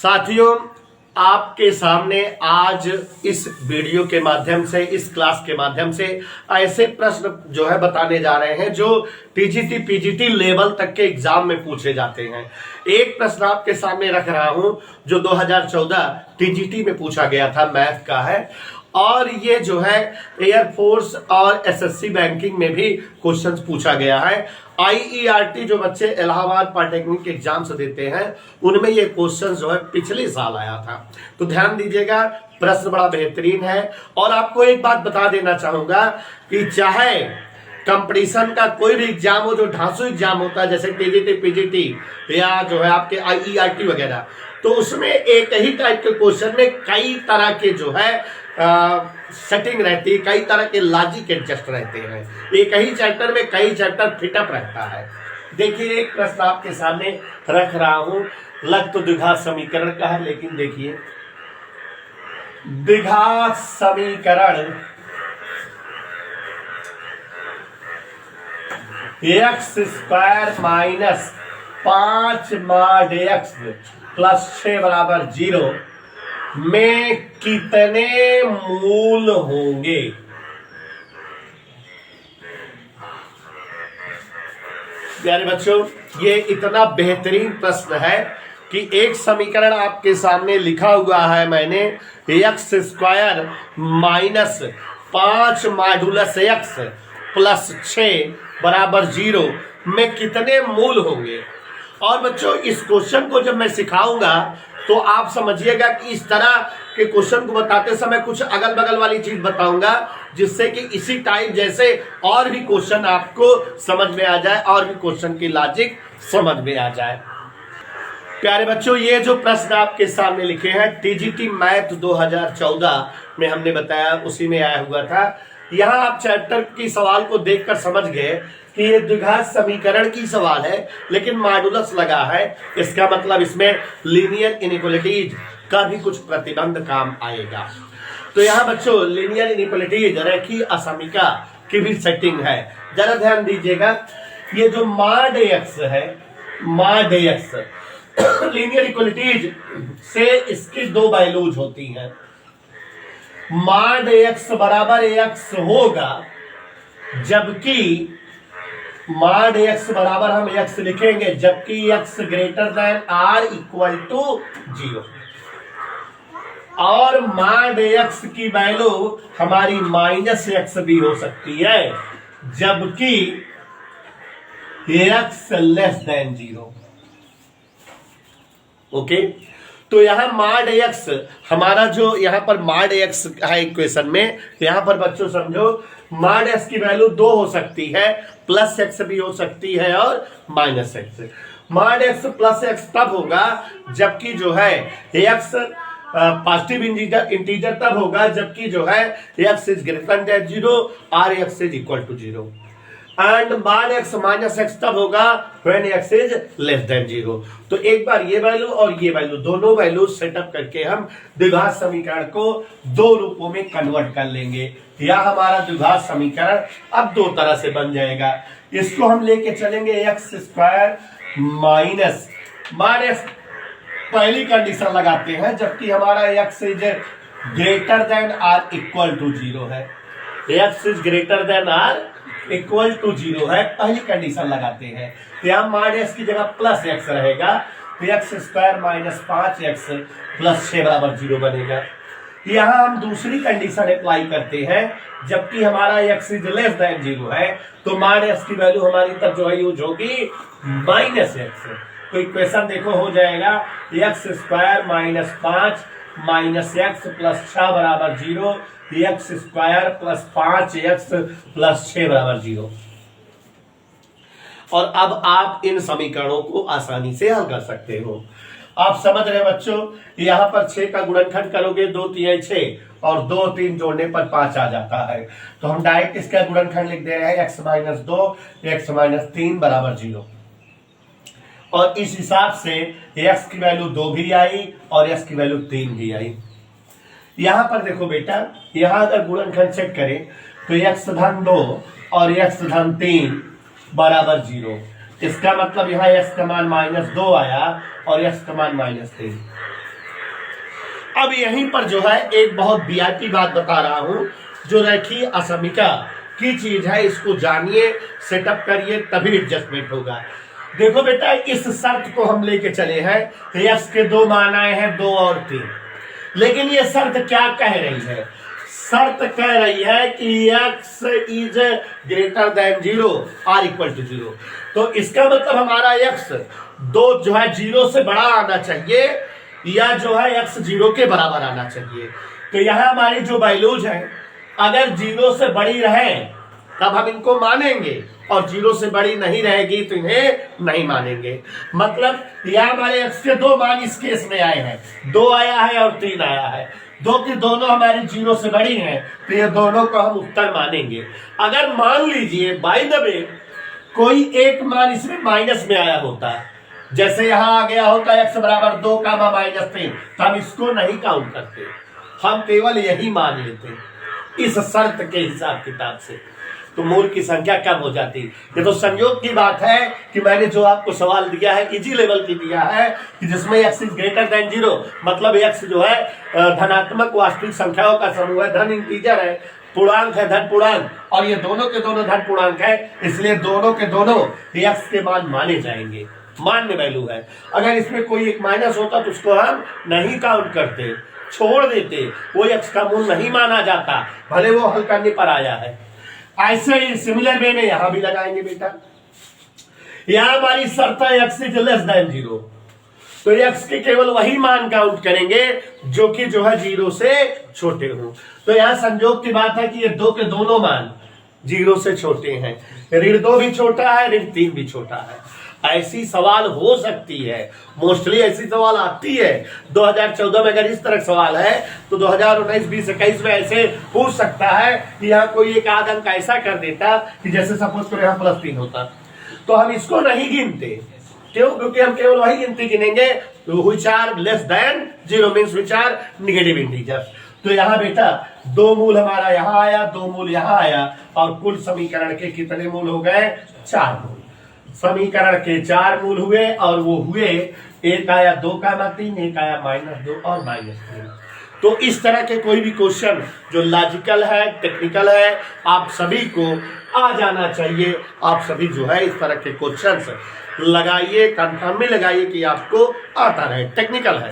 साथियों, आपके सामने आज इस वीडियो के माध्यम से, इस क्लास के माध्यम से ऐसे प्रश्न जो है बताने जा रहे हैं जो टीजीटी पीजीटी लेवल तक के एग्जाम में पूछे जाते हैं। एक प्रश्न आपके सामने रख रहा हूं जो 2014 टीजीटी में पूछा गया था, मैथ का है, और ये जो है एयरफोर्स और एसएससी बैंकिंग में भी क्वेश्चंस पूछा गया है। आईईआरटी जो बच्चे इलाहाबाद पॉलिटेक्निक एग्जाम्स देते हैं उनमें ये क्वेश्चन जो है पिछले साल आया था। तो ध्यान दीजिएगा, प्रश्न बड़ा बेहतरीन है। और आपको एक बात बता देना चाहूंगा कि चाहे कंपटीशन का कोई भी एग्जाम हो, जो ढांसू एग्जाम होता है जैसे टीजीटी पीजीटी या जो है आपके आईईआरटी वगैरह, तो उसमें एक ही टाइप के क्वेश्चन में कई तरह के जो है सेटिंग रहती है, कई तरह के लॉजिक एडजस्ट रहते हैं। एक ही चैप्टर में कई चैप्टर फिटअप रहता है। देखिए, एक प्रश्न आपके सामने रख रहा हूं, लग तो द्विघात समीकरण का है, लेकिन देखिए द्विघात समीकरण x square minus 5 mod x plus 6 बराबर 0 में कितने मूल होंगे? प्यारे बच्चों, ये इतना बेहतरीन प्रश्न है कि एक समीकरण आपके सामने लिखा हुआ है मैंने, x square minus 5 modulus x plus 6 बराबर 0 में कितने मूल होंगे। और बच्चों, इस क्वेश्चन को जब मैं सिखाऊंगा तो आप समझिएगा कि इस तरह के क्वेश्चन को बताते समय कुछ अगल बगल वाली चीज बताऊंगा जिससे कि इसी टाइप जैसे और भी क्वेश्चन आपको समझ में आ जाए और भी क्वेश्चन की लॉजिक समझ में आ जाए। प्यारे बच्चों, ये जो प्रश्न आपके सामने लिखे हैं टीजीटी मैथ 2014 में हमने बताया, उसी में आया हुआ था। यहाँ आप चैप्टर की सवाल को देखकर समझ गए कि ये द्विघात समीकरण की सवाल है लेकिन मॉडुलस लगा है। इसका मतलब इसमें लीनियर इनइक्वालिटीज का भी कुछ प्रतिबंध काम आएगा। तो यहाँ बच्चों लीनियर इनइक्वालिटीज, रेखीय असमीका की भी सेटिंग है। जरा ध्यान दीजिएगा, ये जो मॉड एक्स है, मॉड एक्स लीनियर इक्वालिटीज से इसकी दो वैल्यूज होती हैं। मॉड एक्स बराबर एक्स होगा, जबकि मॉड एक्स बराबर हम एक्स लिखेंगे जबकि x greater than or equal to 0, और मॉड एक्स की वैल्यू हमारी माइनस एक्स भी हो सकती है जबकि एक्स लेस देन 0। ओके, तो यहां मॉड एक्स हमारा जो यहां पर मॉड एक्स है इक्वेशन में, यहां पर बच्चों समझो मॉड एक्स की वैल्यू 2 हो सकती है, प्लस एक्स भी हो सकती है और minus x. Mod x plus x तब होगा जबकि जो है एक्स पॉजिटिव इंटीजर तब होगा जबकि जो है एक्स इज ग्रेटर देन 0 और x is equal to 0, and mod x minus x तब होगा when x is less than 0। तो एक बार ये वैल्यू और ये वैल्यू, दोनों वैल्यू सेटअप करके हम द्विघात समीकरण को दो रूपों में कन्वर्ट कर लेंगे। या हमारा द्विघात समीकरण अब दो तरह से बन जाएगा। इसको हम लेके चलेंगे x square minus mod x, पहली कंडीशन लगाते हैं जबकि हमारा x is greater than or equal to 0 है। X is greater than or equal to 0 है, पहली कंडीशन लगाते हैं। तो यहां मॉड एक्स की जगह प्लस एक्स रहेगा, तो x square minus 5x plus 6 बराबर 0 बनेगा। यहां हम दूसरी कंडीशन अप्लाई करते हैं जबकि हमारा एक्स इज लेस देन 0 है, तो मॉड एक्स की वैल्यू हमारी तब जो है यूज होगी माइनस एक्स। तो इक्वेशन देखो हो जाएगा x square minus 5 minus x plus 6 बराबर 0, x square plus 5x plus 6 बराबर 0। और अब आप इन समीकरणों को आसानी से हल कर सकते हो। आप समझ रहे बच्चों, यहां पर 6 का गुणनखंड करोगे 2 3 6 और 2 3 जोड़ने पर 5 आ जाता है। तो हम डायरेक्ट इसका गुणनखंड लिख दे रहे हैं x माइनस 2 x माइनस 3 बराबर 0। और इस हिसाब से x की वैल्यू 2 भी आई और x की वैल्यू 3 भी आई। यहां पर देखो बेटा, यहां अगर गुणनखंड चेक करें तो x धन 2 और x धन 3 बराबर 0। इसका मतलब यहाँ x का मान -2 आया और x का मान -3। अब यहीं पर जो है एक बहुत वीआईपी बात बता रहा हूं, जो रेखीय असमीका की चीज है, इसको जानिए, सेटअप करिए, तभी एडजस्टमेंट होगा। देखो बेटा, इस शर्त को हम लेके चले हैं, एक्स के 2 मान आए हैं, 2 और 3, लेकिन ये शर्त क्या कह रही है? शर्त कह रही है कि x इज ग्रेटर देन 0 और इक्वल टू 0। तो इसका मतलब हमारा x 2 जो है 0 से बड़ा आना चाहिए, या जो है x 0 के बराबर आना चाहिए। तो यहां हमारी जो वैल्यूज है, अगर 0 से बड़ी रहे तब हम इनको मानेंगे, और 0 से बड़ी नहीं रहेगी तो इन्हें नहीं मानेंगे। मतलब यहां हमारे x के 2 मान इस केस में आए हैं, 2 आया है और 3 आया है, 2 की दोनों हमारी 0 से बड़ी हैं, तो ये दोनों को हम उत्तर मानेंगे। अगर मान लीजिए बाय द वे कोई एक मान इसमें माइनस में आया होता, जैसे यहां आ गया होता x बराबर 2 -3, तो हम इसको नहीं काउंट करते, हम केवल यही मान लेते इस शर्त के हिसाब किताब से, तो मूल की संख्या कम हो जाती। ये तो संयोग की बात है कि मैंने जो आपको सवाल दिया है इजी लेवल की दिया है, कि जिसमें x इज ग्रेटर देन 0, मतलब x जो है धनात्मक वास्तविक संख्याओं का समूह है, धन इंटीजर है, पूर्णांक है धन पूर्णांक, और ये दोनों के दोनों धन पूर्णांक है, इसलिए दोनों के दोनों x के मान माने जाएंगे, मान्य वैल्यू है। अगर इसमें कोई एक माइनस होता तो उसको हम नहीं काउंट करते, छोड़ देते, वो x का मूल नहीं माना जाता, भले वो हल करने पर आया है। ऐसे ही सिमिलर वे में यहां भी लगाएंगे बेटा। यहां हमारी शर्त है x इज लेस देन 0, तो x के केवल वही मान काउंट करेंगे जो कि जो है 0 से छोटे हों। तो यहां संयोग की बात है कि ये 2 के दोनों मान 0 से छोटे हैं, ऋण 2 भी छोटा है, ऋण 3 भी छोटा है। ऐसी सवाल हो सकती है, मोस्टली ऐसी सवाल आती है। 2014 में अगर इस तरह सवाल है तो 2019, 20, 21 में ऐसे पूछ सकता है कि यहाँ कोई एक आध अंक ऐसा कर देता कि जैसे सपोज करो यहाँ +3 होता, तो हम इसको नहीं गिनते। क्यों? क्योंकि हम केवल वही गिनती गिनेंगे which are less than 0, means which are negative integers. तो यहाँ बेटा 2 मूल हमारा यहाँ आया, 2 मूल यहाँ आया, और कुल समीकरण के कितने मूल हो गए? 4 मूल। समीकरण के 4 मूल हुए, और वो हुए, एक आया 2,3, एक आया -2 और -3। तो इस तरह के कोई भी क्वेश्चन जो लॉजिकल है, टेक्निकल है, आप सभी को आ जाना चाहिए। आप सभी जो है इस तरह के क्वेश्चंस लगाइए, कंफर्म में लगाइए कि आपको आता रहे, टेक्निकल है।